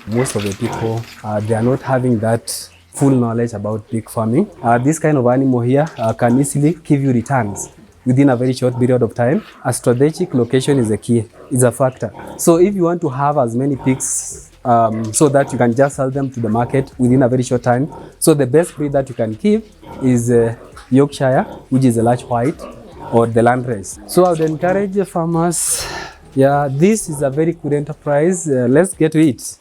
Most of the people, they are not having that full knowledge about pig farming. This kind of animal here can easily give you returns within a very short period of time. A strategic location is a key, is a factor. So if you want to have as many pigs so that you can just sell them to the market within a very short time, so the best breed that you can keep is Yorkshire, which is a large white, or the landrace. So I would encourage the farmers, yeah, this is a very good enterprise. Let's get to it.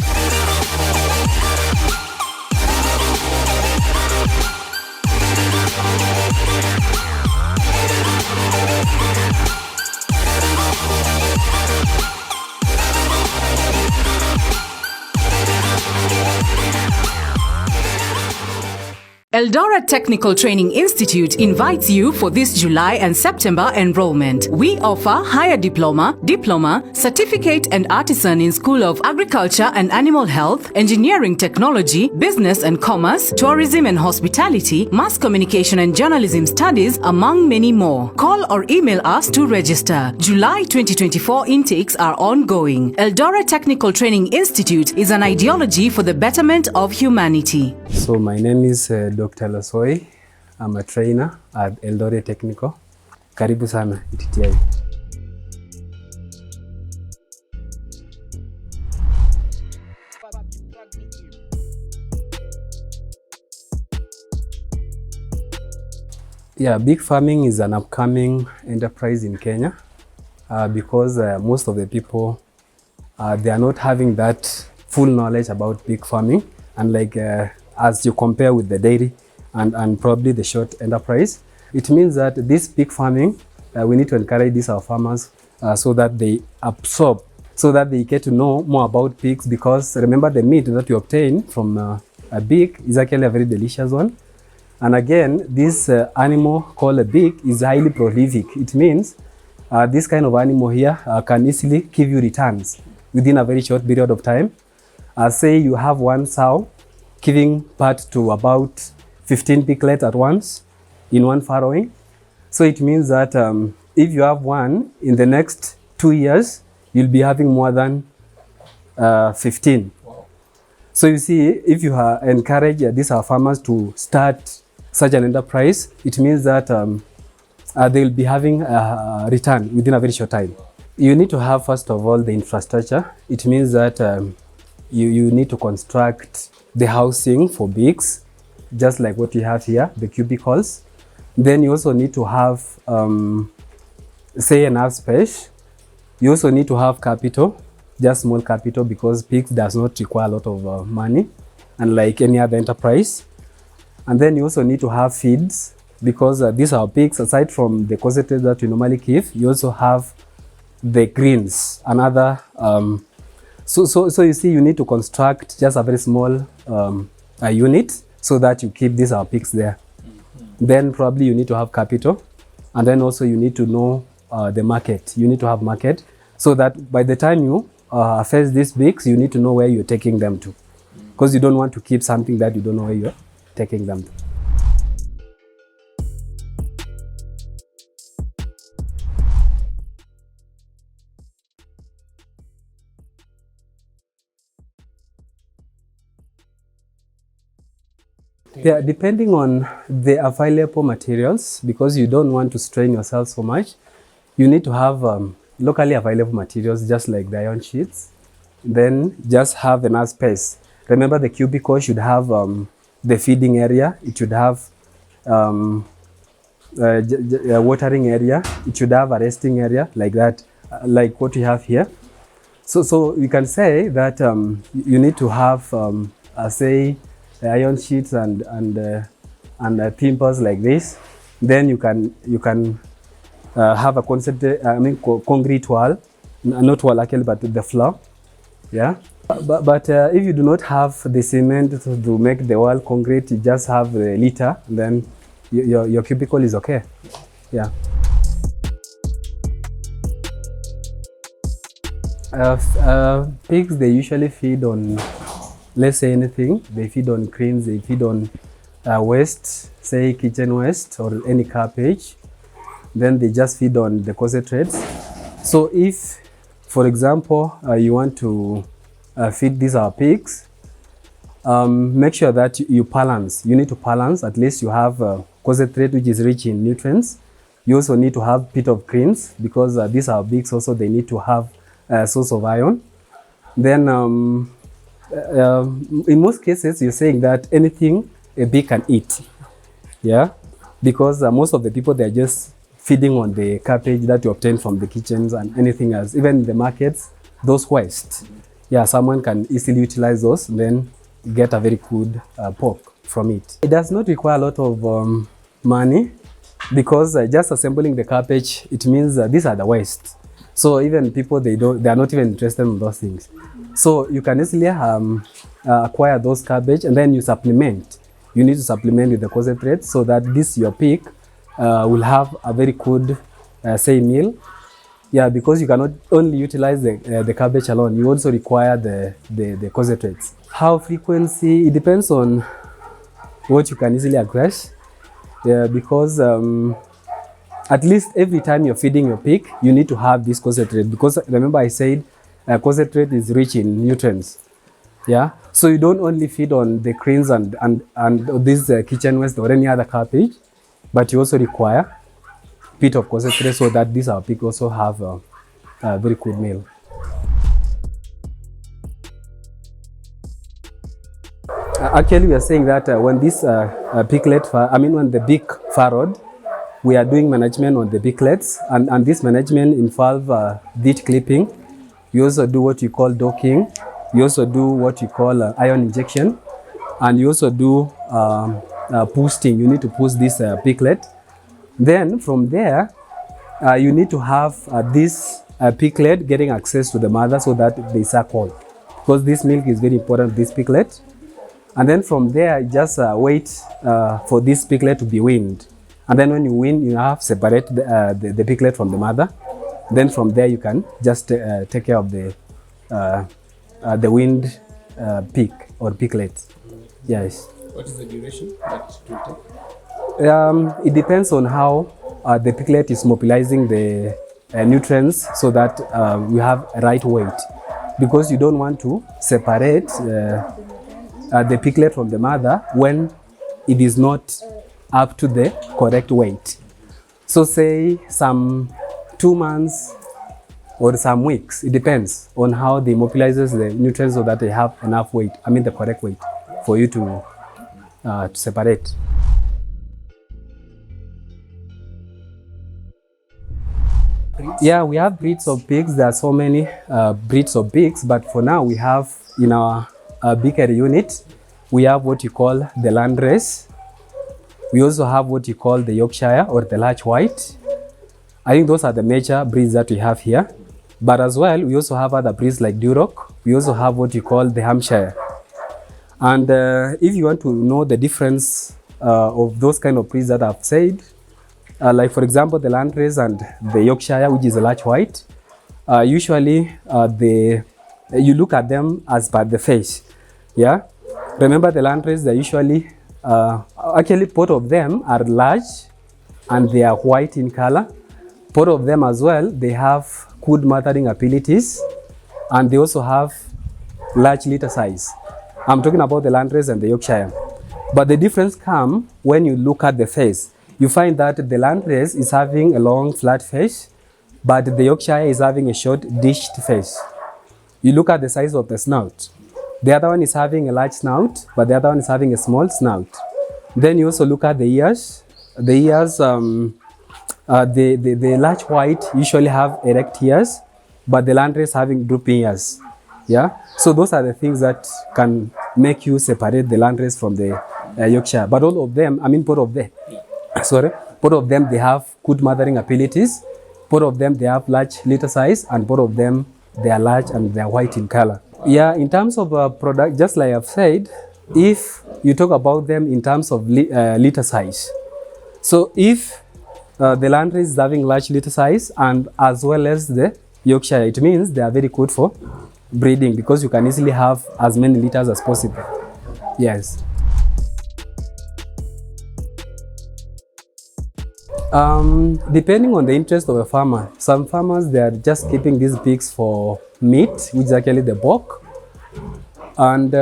Eldoret Technical Training Institute invites you for this July and September enrollment. We offer higher diploma, certificate and artisan in School of Agriculture and Animal Health, Engineering Technology, Business and Commerce, Tourism and Hospitality, Mass Communication and Journalism Studies, among many more. Call or email us to register. July 2024 intakes are ongoing. Eldoret Technical Training Institute is an ideology for the betterment of humanity. So my name is Dr. Lasoi. I'm a trainer at Eldoret Technical. Karibu sana ITTI. Yeah, big farming is an upcoming enterprise in Kenya because most of the people, they are not having that full knowledge about big farming, and as you compare with the dairy and probably the short enterprise. It means that this pig farming, we need to encourage these our farmers so that they absorb, so that they get to know more about pigs, because remember, the meat that you obtain from a pig is actually a very delicious one. And again, this animal called a pig is highly prolific. It means this kind of animal here can easily give you returns within a very short period of time. Say you have one sow giving birth to about 15 piglets at once in one farrowing. So it means that if you have one, in the next 2 years, you'll be having more than 15. Wow. So you see, if you encourage these farmers to start such an enterprise, it means that they'll be having a return within a very short time. You need to have, first of all, the infrastructure. It means that you need to construct the housing for pigs, just like what you have here, the cubicles. Then you also need to have, say, enough space. You also need to have capital, just small capital, because pigs does not require a lot of money, unlike any other enterprise. And then you also need to have feeds, because these are pigs, aside from the concentrate that you normally give, you also have the greens, another. So you see, you need to construct just a very small unit so that you keep these pigs there. Then probably you need to have capital, and then also you need to know the market. You need to have market, so that by the time you face these pigs, you need to know where you're taking them to, because you don't want to keep something that you don't know where you're taking them to. Yeah, depending on the available materials, because you don't want to strain yourself so much, you need to have locally available materials, just like the iron sheets. Then just have enough space. Remember, the cubicle should have the feeding area. It should have a watering area. It should have a resting area, like that, like what you have here. So you can say that you need to have, say, iron sheets and timbers like this. Then you can have a concrete wall, not wall actually, but the floor. Yeah. But if you do not have the cement to make the wall concrete, you just have the litter, then your cubicle is okay. Yeah. Pigs, they usually feed on, let's say, anything. They feed on greens, they feed on waste, say kitchen waste or any garbage. Then they just feed on the concentrates. So if, for example, you want to feed these our pigs, make sure that you balance. You need to balance. At least you have concentrate which is rich in nutrients. You also need to have bit of greens because these are pigs also, they need to have a source of iron. Then in most cases you're saying that anything a pig can eat, yeah, because most of the people, they're just feeding on the cabbage that you obtain from the kitchens and anything else. Even in the markets, those waste, yeah, someone can easily utilize those, then get a very good pork from it. It does not require a lot of money, because just assembling the cabbage, it means these are the waste. So even people, they are not even interested in those things. So you can easily acquire those cabbage, and then you supplement. You need to supplement with the concentrate so that this your pig will have a very good say meal. Yeah, because you cannot only utilize the cabbage alone. You also require the concentrates. How frequency? It depends on what you can easily aggress. Yeah, because at least every time you're feeding your pig, you need to have this concentrate, because remember I said concentrate is rich in nutrients. Yeah, so you don't only feed on the greens and this kitchen waste or any other cabbage, but you also require a bit of concentrate so that these our pig also have a very good meal. Actually, we are saying that when this piglet, when the big farrowed, we are doing management on the piglets, and this management involve teat clipping. You also do what you call docking. You also do what you call iron injection, and you also do boosting. You need to boost this piglet. Then from there, you need to have this piglet getting access to the mother so that they suck all, because this milk is very important, this piglet. And then from there, just wait for this piglet to be weaned. And then when you wean, you have to separate the piglet from the mother. Then from there, you can just take care of the weaned pig or piglet. Yes. What is the duration that it will take? It depends on how the piglet is mobilizing the nutrients so that we have a right weight. Because you don't want to separate the piglet from the mother when it is not up to the correct weight. So say some 2 months or some weeks, it depends on how they mobilizes the nutrients so that they have enough weight, the correct weight for you to separate. Breeds? Yeah, we have breeds of pigs. There are so many breeds of pigs, but for now we have in our bigger unit, we have what you call the Landrace. We also have what you call the Yorkshire or the large white. I think those are the major breeds that we have here. But as well, we also have other breeds like Duroc. We also have what you call the Hampshire. And if you want to know the difference of those kind of breeds that I've said, like for example, the Landrace and the Yorkshire, which is a large white, usually you look at them as per the face. Yeah, remember the Landrace, they usually actually both of them are large and they are white in color. Both of them as well, they have good mothering abilities, and they also have large litter size. I'm talking about the Landrace and the Yorkshire. But the difference comes when you look at the face. You find that the Landrace is having a long flat face, but the Yorkshire is having a short dished face. You look at the size of the snout. The other one is having a large snout, but the other one is having a small snout. Then you also look at the ears. The ears, the large white usually have erect ears, but the Landrace having drooping ears. Yeah, so those are the things that can make you separate the Landrace from the Yorkshire. But all of them, both of them, they have good mothering abilities. Both of them, they have large litter size, and both of them, they are large and they are white in color. Yeah, in terms of product, just like I've said, if you talk about them in terms of litter size, so if the Landrace is having large litter size and as well as the Yorkshire, it means they are very good for breeding because you can easily have as many litters as possible. Yes. Depending on the interest of a farmer, some farmers, they are just keeping these pigs for meat, which is actually the pork. And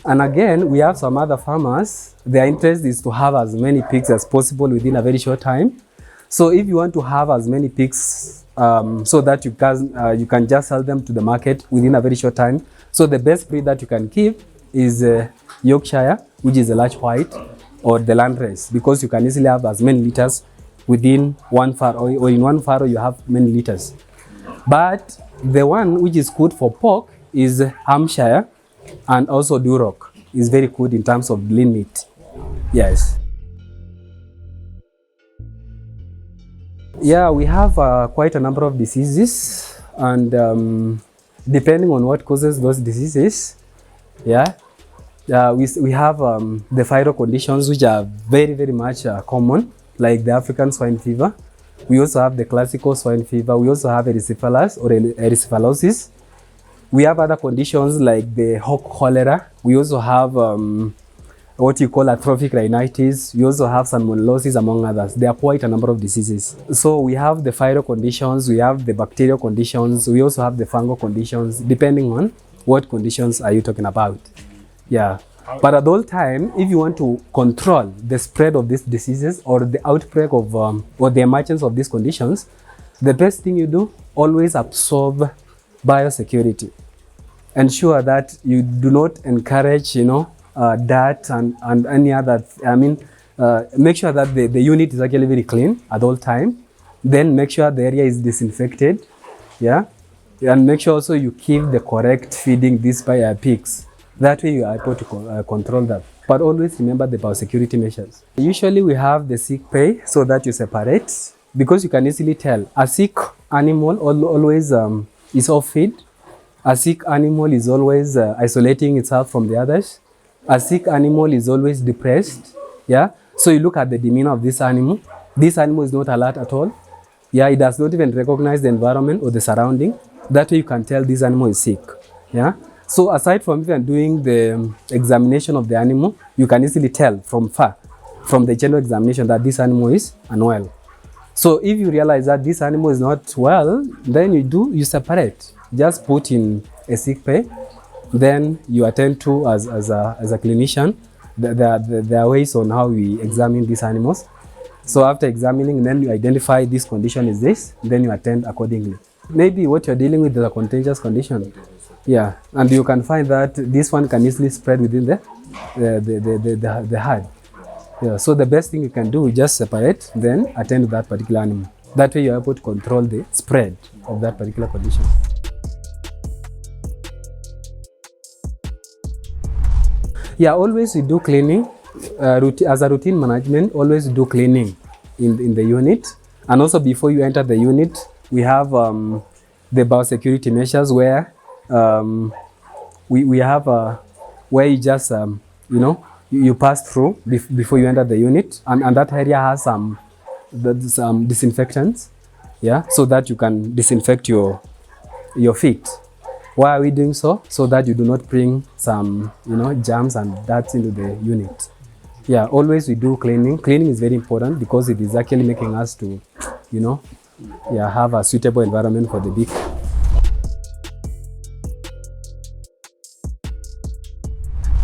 again, we have some other farmers. Their interest is to have as many pigs as possible within a very short time. So if you want to have as many pigs so that you can just sell them to the market within a very short time. So the best breed that you can keep is Yorkshire, which is a large white, or the Landrace, because you can easily have as many liters within one farrow, or in one farrow you have many liters. But the one which is good for pork is Hampshire, and also Duroc is very good in terms of lean meat. Yes. Yeah, we have quite a number of diseases, and depending on what causes those diseases, yeah, we have the viral conditions which are very, very much common, like the African swine fever. We also have the classical swine fever. We also have erysipelas or erysipelosis. We have other conditions like the hawk cholera. We also have what you call atrophic rhinitis. We also have salmonellosis, among others. There are quite a number of diseases. So we have the viral conditions, we have the bacterial conditions, we also have the fungal conditions, depending on what conditions are you talking about. Yeah. But at all time, if you want to control the spread of these diseases or the outbreak of or the emergence of these conditions, the best thing you do, always absorb biosecurity. Ensure that you do not encourage, dirt and any other, make sure that the unit is actually very clean at all time. Then make sure the area is disinfected, yeah? And make sure also you keep the correct feeding these pigs. That way you are able to control them. But always remember the biosecurity measures. Usually we have the sick pay so that you separate, because you can easily tell. A sick animal always is off feed. A sick animal is always isolating itself from the others. A sick animal is always depressed. Yeah. So you look at the demeanor of this animal. This animal is not alert at all. Yeah. It does not even recognize the environment or the surrounding. That way you can tell this animal is sick. Yeah. So aside from even doing the examination of the animal, you can easily tell from far, from the general examination, that this animal is unwell. So if you realize that this animal is not well, then you separate. Just put in a sick pay, then you attend to as a clinician. There are ways on how we examine these animals. So after examining, then you identify this condition is this, then you attend accordingly. Maybe what you're dealing with is a contagious condition. Yeah, and you can find that this one can easily spread within the herd. Yeah, so the best thing you can do is just separate, then attend to that particular animal. That way you're able to control the spread of that particular condition. Yeah, always we do cleaning. As a routine management, always do cleaning in the unit. And also before you enter the unit, we have the biosecurity measures where we have where you just you pass through before you enter the unit, and that area has some disinfectants, yeah, so that you can disinfect your feet. Why are we doing so? So that you do not bring some germs and dirt into the unit. Yeah, always we do cleaning. Cleaning is very important because it is actually making us to have a suitable environment for the beef.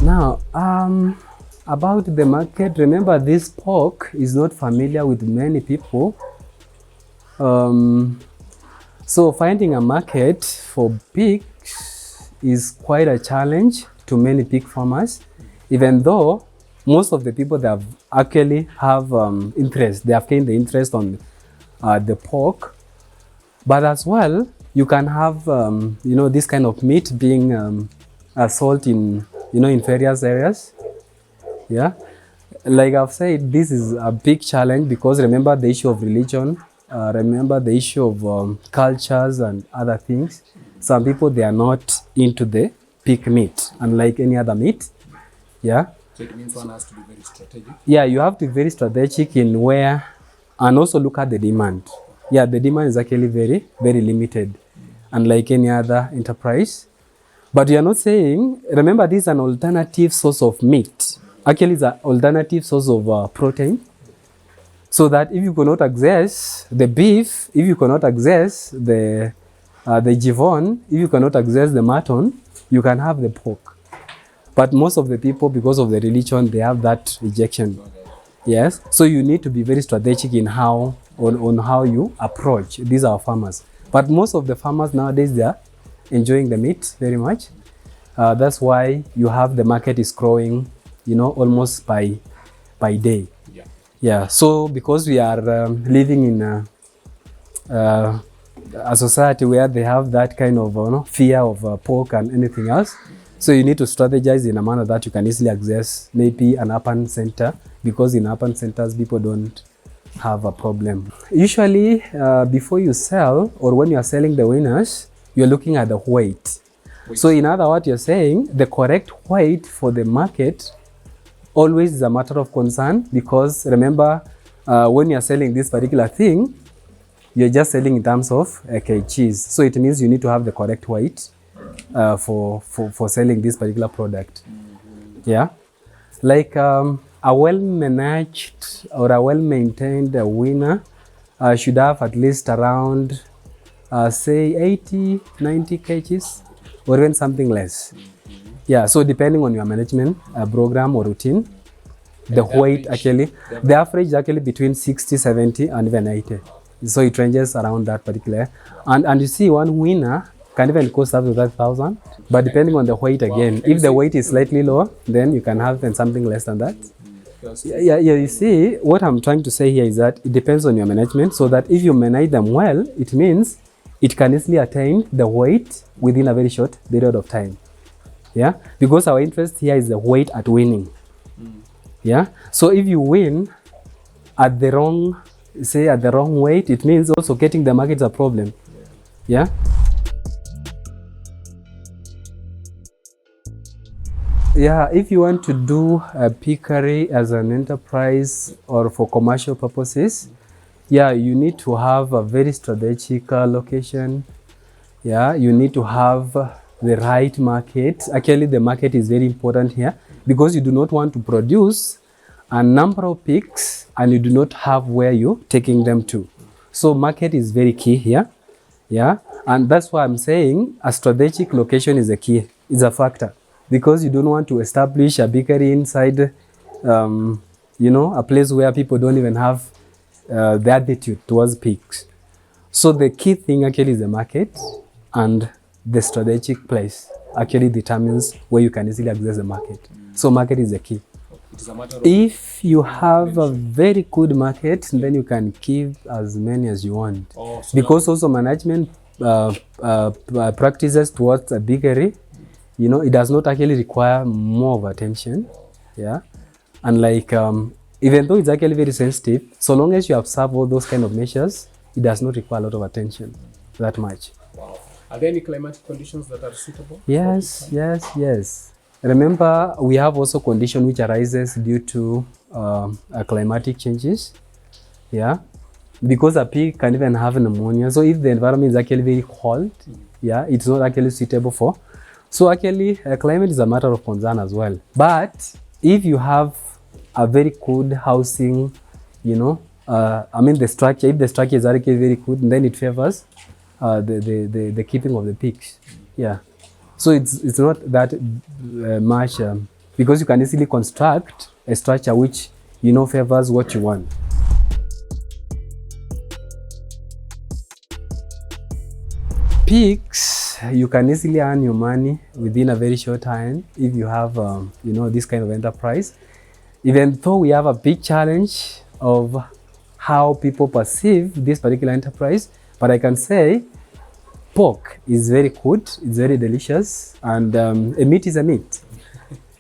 Now, about the market, remember this pork is not familiar with many people. So finding a market for pigs is quite a challenge to many pig farmers, even though most of the people that actually have interest, they have gained the interest on the pork. But as well, you can have this kind of meat being sold in in various areas. Yeah, like I've said, this is a big challenge because remember the issue of religion, remember the issue of cultures and other things. Some people, they are not into the pig meat, unlike any other meat. Yeah. So it means one has to be very strategic. Yeah, you have to be very strategic in where, and also look at the demand. Yeah, the demand is actually very, very limited, unlike any other enterprise. But we are not saying, remember, this is an alternative source of meat. Actually, it's an alternative source of protein. So that if you cannot access the beef, if you cannot access the gibbon, if you cannot access the mutton, you can have the pork. But most of the people, because of the religion, they have that rejection. Yes. So you need to be very strategic in how on how you approach these are farmers. But most of the farmers nowadays, they are enjoying the meat very much. That's why you have the market is growing, you know, almost by day. Yeah. Yeah. So because we are living in a society where they have that kind of fear of pork and anything else, so you need to strategize in a manner that you can easily access maybe an urban center, because in urban centers people don't have a problem. Usually, before you sell or when you are selling the winners, you're looking at the weight. So in other words, you're saying the correct weight for the market always is a matter of concern, because remember, when you're selling this particular thing, you're just selling in terms of kgs. So it means you need to have the correct weight for selling this particular product. Yeah, like a well-managed or a well-maintained winner should have at least around say 80, 90 kgs or even something less. Yeah, so depending on your management program or routine, the weight actually, the average is actually between 60, 70 and even 80. So it ranges around that particular. And you see one winner can even cost up to 30,000, but depending on the weight again, if the weight is slightly lower, then you can have something less than that. Yeah, you see, what I'm trying to say here is that it depends on your management, so that if you manage them well, it means it can easily attain the weight within a very short period of time. Yeah, because our interest here is the weight at winning. Yeah, so if you win at the wrong, say at the wrong weight, it means also getting the market is a problem. Yeah. Yeah, if you want to do a piggery as an enterprise or for commercial purposes, yeah, you need to have a very strategic location. Yeah, you need to have the right market. Actually, the market is very important here, because you do not want to produce a number of pigs and you do not have where you're taking them to. So market is very key here. Yeah, and that's why I'm saying a strategic location is a key, is a factor, because you don't want to establish a bakery inside, you know, a place where people don't even have the attitude towards pigs. So the key thing actually is the market, and the strategic place actually determines where you can easily access the market. So market is the key. If you have a very good market, then you can keep as many as you want. Because also management practices towards a bakery, you know, it does not actually require more of attention. Yeah, and like even though it's actually very sensitive, so long as you observe all those kind of measures, it does not require a lot of attention that much. Wow. Are there any climatic conditions that are suitable? Yes. Remember, we have also condition which arises due to climatic changes. Yeah, because a pig can even have pneumonia. So if the environment is actually very cold, yeah, it's not actually suitable for. So actually, climate is a matter of concern as well. But if you have a very good housing, you know, I mean the structure, if the structure is actually very good, then it favors the keeping of the pigs. Yeah. So it's not that much, because you can easily construct a structure which, you know, favors what you want. Pigs, you can easily earn your money within a very short time if you have, you know, this kind of enterprise. Even though we have a big challenge of how people perceive this particular enterprise, but I can say pork is very good, it's very delicious, and a meat is a meat.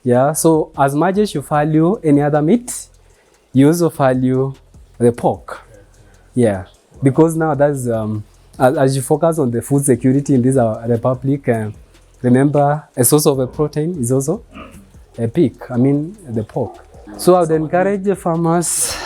Yeah, so as much as you value any other meat, you also value the pork. Yeah, because now that's, as you focus on the food security in this republic, remember a source of a protein is also a pig, I mean the pork. So I would encourage the farmers.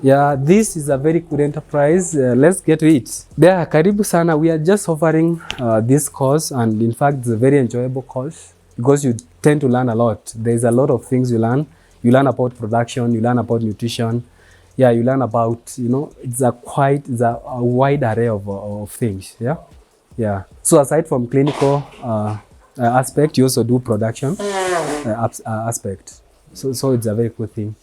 Yeah, this is a very good enterprise. Let's get to it. There, karibu sana. We are just offering this course, and in fact, it's a very enjoyable course because you tend to learn a lot. There's a lot of things you learn. You learn about production. You learn about nutrition. Yeah, you learn about, you know, it's a wide array of things. Yeah. So aside from clinical aspect. You also do production aspect. So it's a very good thing.